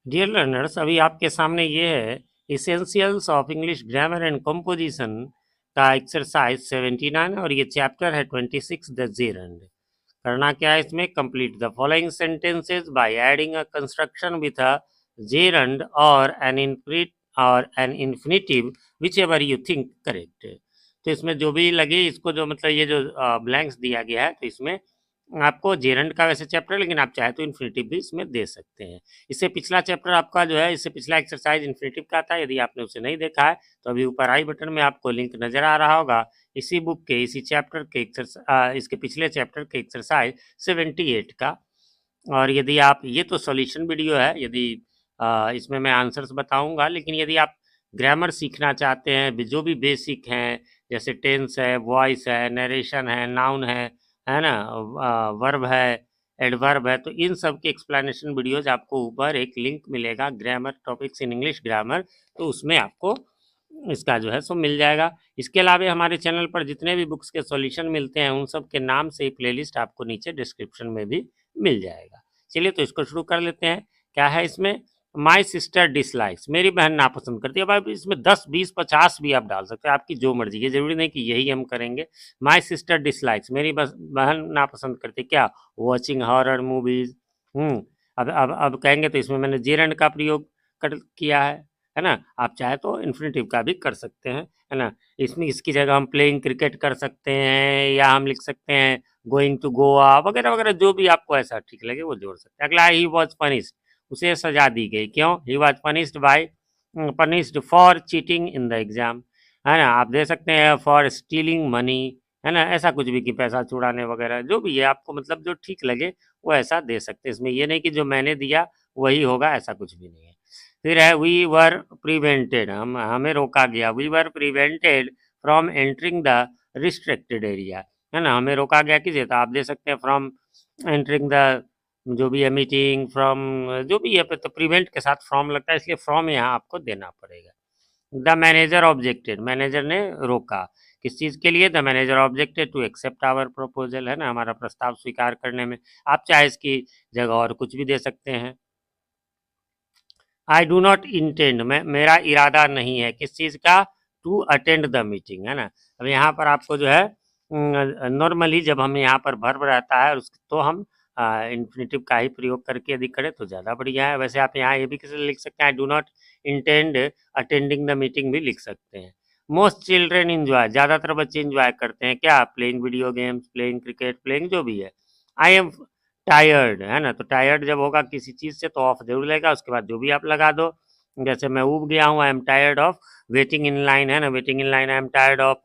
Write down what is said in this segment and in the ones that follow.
Dear learners, अभी आपके सामने ये है essentials of English grammar and composition का एक्सरसाइज 79 और ये चैप्टर है 26 द जेरंड। करना क्या है इसमें? Complete the following sentences by adding a construction with a gerund और an infinitive whichever you think correct. तो इसमें जो भी लगे इसको, जो मतलब ये जो ब्लैंक्स दिया गया है, तो इसमें आपको जेरंड का वैसे चैप्टर, लेकिन आप चाहे तो इन्फिनिटिव भी इसमें दे सकते हैं। इससे पिछला चैप्टर आपका जो है, इससे पिछला एक्सरसाइज इन्फिनिटिव का था। यदि आपने उसे नहीं देखा है तो अभी ऊपर आई बटन में आपको लिंक नजर आ रहा होगा इसी बुक के, इसी चैप्टर के इसके पिछले चैप्टर के एक्सरसाइज 78 का। और यदि आप, ये तो सॉल्यूशन वीडियो है, यदि इसमें मैं आंसर्स बताऊंगा, लेकिन यदि आप ग्रामर सीखना चाहते हैं, जो भी बेसिक हैं, जैसे टेंस है, वॉइस है, नरेशन है, नाउन है ना, वर्ब है, एडवर्ब है, तो इन सब के एक्सप्लेनेशन वीडियोज आपको ऊपर एक लिंक मिलेगा, grammar topics in English grammar, तो उसमें आपको इसका जो है सो मिल जाएगा। इसके अलावा हमारे चैनल पर जितने भी बुक्स के सॉल्यूशन मिलते हैं उन सब के नाम से ही प्लेलिस्ट आपको नीचे डिस्क्रिप्शन में भी मिल जाएगा। चलिए तो इसको शुरू कर लेते हैं। क्या है इसमें? माई सिस्टर डिसलाइक्स, मेरी बहन नापसंद करती है। अब इसमें 10, 20, 50 भी आप डाल सकते हैं, आपकी जो मर्जी, ये जरूरी नहीं कि यही हम करेंगे। माई सिस्टर डिसलाइक्स, मेरी बहन नापसंद करती है क्या? Watching horror movies. अब कहेंगे तो इसमें मैंने जेरंड का प्रयोग किया है ना। आप चाहे तो इन्फिनेटिव का भी कर सकते हैं, है ना। इसमें इसकी जगह हम प्लेइंग क्रिकेट कर सकते हैं, या हम लिख सकते हैं गोइंग टू गोवा वगैरह वगैरह, जो भी आपको ऐसा ठीक लगे वो जोड़ सकते हैं। अगला, ही वॉज पनिश्ड, उसे सजा दी गई। क्यों? He was punished for cheating in the exam, है ना। आप दे सकते हैं फॉर स्टीलिंग मनी, है ना, ऐसा कुछ भी कि पैसा चुराने वगैरह, जो भी है आपको मतलब जो ठीक लगे वो ऐसा दे सकते हैं। इसमें ये नहीं कि जो मैंने दिया वही होगा, ऐसा कुछ भी नहीं है। फिर है वी वर प्रिवेंटेड, हमें रोका गया। We were prevented from entering the restricted area, है ना, हमें रोका गया किसे? तो आप दे सकते हैं फ्रॉम एंटरिंग द, जो भी है मीटिंग, फ्रॉम, जो भी है, तो प्रिवेंट के साथ फ्रॉम लगता है, इसलिए फ्रॉम यहाँ आपको देना पड़ेगा। द मैनेजर ऑब्जेक्टेड, मैनेजर ने रोका किस चीज़ के लिए? The manager objected to accept our proposal, है ना, हमारा प्रस्ताव स्वीकार करने में। आप चाहे इसकी जगह और कुछ भी दे सकते हैं। आई डू नॉट इंटेंड, मेरा इरादा नहीं है किस चीज़ का? टू अटेंड द मीटिंग, है ना। अब यहाँ पर आपको जो है नॉर्मली जब हम यहाँ पर वर्ब रहता है उस, तो हम इन्फिनिटिव का ही प्रयोग करके यदि करें तो ज़्यादा बढ़िया है। वैसे आप यहाँ ये भी किसी लिख सकते हैं, I do not intend attending the meeting भी लिख सकते हैं। मोस्ट चिल्ड्रेन इंजॉय, ज़्यादातर बच्चे इंजॉय करते हैं क्या? Playing video games, playing cricket, playing जो भी है। आई एम टायर्ड, है ना, तो टायर्ड जब होगा किसी चीज़ से तो ऑफ जरूर लगेगा, उसके बाद जो भी आप लगा दो। जैसे मैं ऊब गया हूँ, I am tired of waiting in line, है ना, waiting in line, I am tired of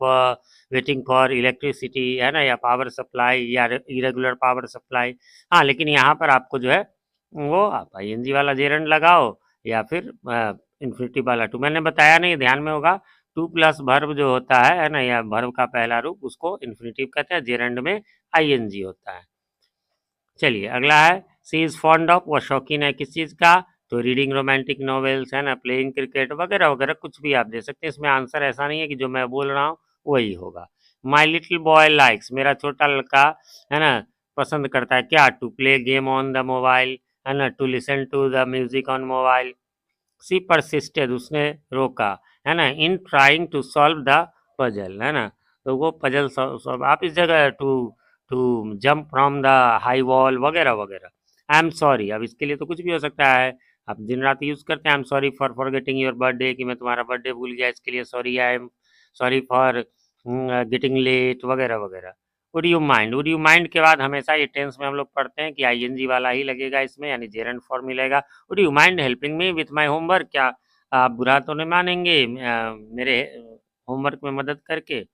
waiting for electricity, है ना, या पावर सप्लाई, या इरेगुलर पावर सप्लाई। हाँ, लेकिन यहाँ पर आपको जो है वो आप ING वाला जेरंड लगाओ, या फिर इन्फिनिटिव वाला टू, मैंने बताया नहीं, ध्यान में होगा। टू प्लस वर्ब जो होता है ना, या वर्ब का पहला रूप, उसको इन्फिनिटिव कहते हैं, जेरंड में ING होता है। चलिए अगला है, सी इज़ फॉन्ड ऑफ, वो शौकीन है किस चीज़ का? तो रीडिंग रोमांटिक नॉवेल्स, है ना, प्लेइंग क्रिकेट वगैरह वगैरह, कुछ भी आप दे सकते हैं। इसमें आंसर ऐसा नहीं है कि जो मैं बोल रहा हूँ वही होगा। माई लिटिल बॉय लाइक्स, मेरा छोटा लड़का, है ना, पसंद करता है क्या? To play game on the mobile, है ना, to listen to the music on mobile. She persisted, उसने रोका, है ना, in trying to solve the puzzle, है ना, तो वो पजल सॉल्व, आप इस जगह to to jump from the high wall वगैरह वगैरह। आई एम सॉरी, अब इसके लिए तो कुछ भी हो सकता है, आप दिन रात यूज़ करते हैं। I am sorry for forgetting your birthday, कि मैं तुम्हारा बर्थडे भूल गया, इसके लिए sorry. I am sorry for getting late वगैरह वगैरह। Would you mind, would you mind के बाद हमेशा ये टेंस में हम लोग पढ़ते हैं कि ING वाला ही लगेगा इसमें, यानी जेरंड फॉर्म मिलेगा। Would you mind helping me with my homework, क्या आप बुरा तो नहीं मानेंगे मेरे होमवर्क में मदद करके?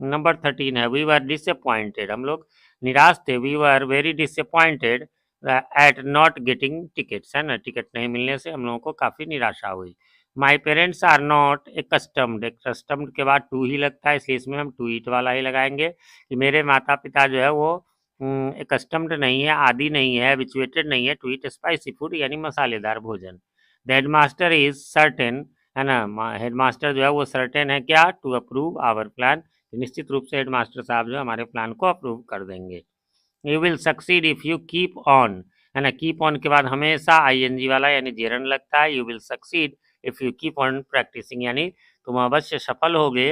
नंबर 13 है, वी वर डिसअपॉइंटेड, हम लोग निराश थे। We were very disappointed at not getting tickets, है ना, टिकट नहीं मिलने से हम लोगों को काफ़ी निराशा हुई। My parents are not accustomed, accustomed के बाद टू ही लगता है, इसलिए इसमें हम टू ईट वाला ही लगाएंगे कि मेरे माता पिता जो है वो एकस्टम्ड नहीं है, आदि नहीं है, हैबिचुएटेड नहीं है टू ईट स्पाइसी फूड, यानी मसालेदार भोजन। द हेडमास्टर इज सर्टेन, है ना, हेडमास्टर जो है वो सर्टेन है क्या? टू अप्रूव आवर प्लान, निश्चित रूप से हेडमास्टर साहब जो हमारे प्लान को अप्रूव कर देंगे। You will succeed if you keep on, है ना। कीप ऑन के बाद हमेशा आईएनजी वाला यानी जेरन लगता है। You will succeed if you keep on practising, यानी तुम अवश्य सफल होगे,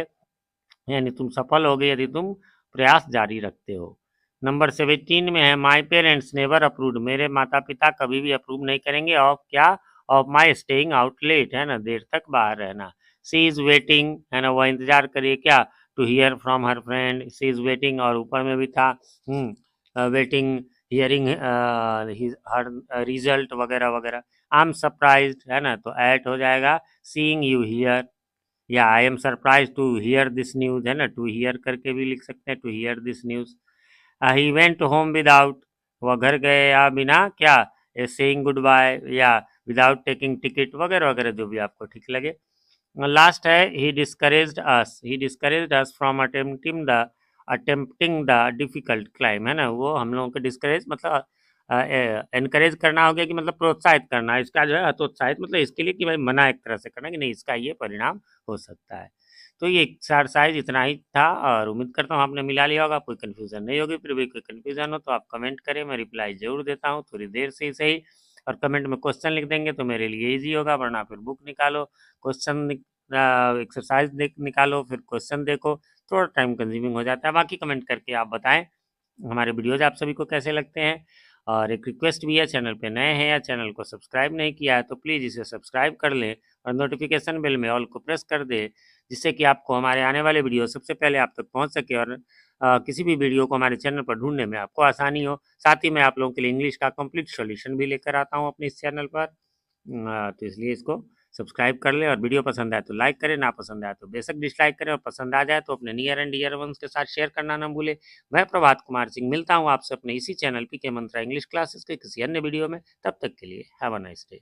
यानी तुम सफल होगे यदि तुम प्रयास जारी रखते हो। नंबर 17 में है माई पेरेंट्स नेवर अप्रूव्ड, मेरे माता पिता कभी भी अप्रूव नहीं करेंगे ऑफ क्या, of my staying out late, है ना, देर तक बाहर रहना। सी इज वेटिंग, है ना, वह इंतजार करिए क्या, to hear from her friend, she is waiting, और ऊपर में भी था वेटिंग हियरिंग हर रिजल्ट वगैरह वगैरह। आई एम सरप्राइज्ड, है ना, तो एट हो जाएगा सीइंग यू हियर, या I am surprise to hear this news, है ना, टू हियर करके भी लिख सकते हैं, to hear this news. He went home without, वह घर गए या बिना क्या, सेइंग गुड बाय, या विदाउट टेकिंग टिकट वगैरह वगैरह, जो भी आपको ठीक लगे। लास्ट है he discouraged us from attempting the difficult climb, है ना, वो हम लोगों को डिस्करेज मतलब एनकरेज करना हो गया कि मतलब प्रोत्साहित करना, इसका जो है हतोत्साहित मतलब इसके लिए कि भाई मना एक तरह से करना कि नहीं इसका ये परिणाम हो सकता है। तो ये एक्सरसाइज इतना ही था और उम्मीद करता हूँ आपने मिला लिया होगा, कोई कन्फ्यूजन नहीं होगी। फिर भी कोई कन्फ्यूजन हो तो आप कमेंट करें, मैं रिप्लाई जरूर देता हूँ, थोड़ी देर से ही सही। और कमेंट में क्वेश्चन लिख देंगे तो मेरे लिए ईजी होगा, वरना फिर बुक निकालो, क्वेश्चन एक्सरसाइज निकालो, फिर क्वेश्चन देखो, थोड़ा टाइम कंज्यूमिंग हो जाता है। बाकी कमेंट करके आप बताएं हमारे वीडियोज आप सभी को कैसे लगते हैं। और एक रिक्वेस्ट भी है, चैनल पे नए हैं या चैनल को सब्सक्राइब नहीं किया है तो प्लीज़ इसे सब्सक्राइब कर लें और नोटिफिकेशन बेल में ऑल को प्रेस कर दे, जिससे कि आपको हमारे आने वाले वीडियो सबसे पहले आप तक पहुंच सके और किसी भी वीडियो को हमारे चैनल पर ढूंढने में आपको आसानी हो। साथ ही मैं आप लोगों के लिए इंग्लिश का कंप्लीट सॉल्यूशन भी लेकर आता हूं अपने इस चैनल पर। तो इसलिए इसको सब्सक्राइब कर लें और वीडियो पसंद आए तो लाइक करें, ना पसंद आए तो बेशक डिसलाइक करें, और पसंद आ जाए तो अपने नियर एंड डियर वंस के साथ शेयर करना ना भूलें। मैं प्रभात कुमार सिंह मिलता हूँ आपसे अपने इसी चैनल पीके मंत्रा इंग्लिश क्लासेस के किसी अन्य वीडियो में, तब तक के लिए हैव अ नाइस डे।